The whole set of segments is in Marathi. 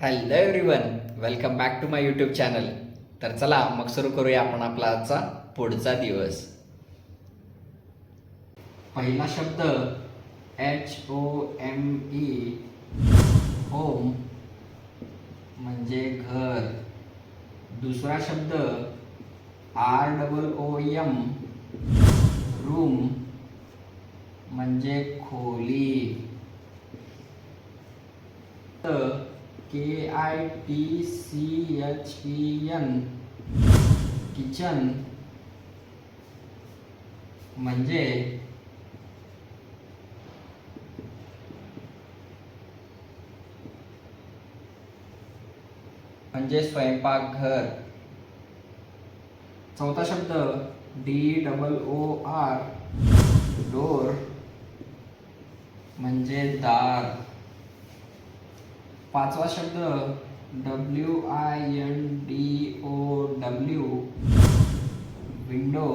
Hello everyone, welcome back to my YouTube channel. तर चला मग सुरू करूया आपण आपला आजचा पुढचा दिवस. पहिला शब्द HOME, होम म्हणजे घर. दुसरा शब्द ROOM, रूम म्हणजे खोली. KITCHEN, किचन म्हणजे स्वयंपाकघर. चौथा शब्द DOOR, डोर म्हणजे दार. पाचवा शब्द WINDOW, विंडो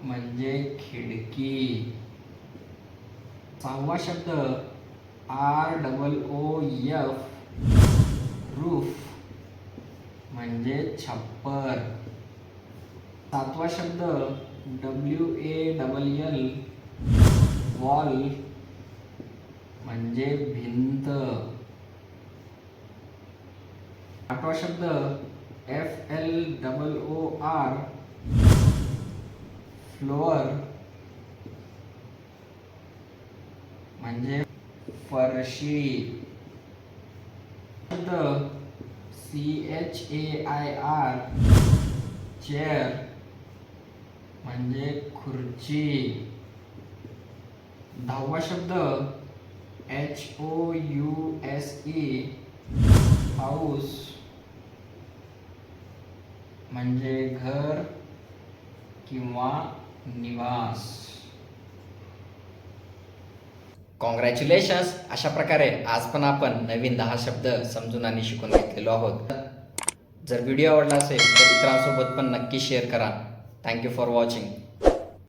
म्हणजे खिडकी. सहावा शब्द ROOF, रूफ म्हणजे छप्पर. सातवा शब्द WALL, वॉल म्हणजे भिंत. आठवा शब्द FLOOR, फ्लोअर म्हणजे फरशी. शब्द CHAIR, चेअर म्हणजे खुर्ची. दहावा शब्द HOUSE, हाऊस म्हणजे घर किंवा निवास. कॉंग्रॅच्युलेशन्स. अशा प्रकारे आज पण आपण नवीन 10 शब्द समजून आणि शिकून घेतलेलो आहोत. जर व्हिडिओ आवडला असेल तर इतरांसोबत पण नक्की शेअर करा. Thank you for watching.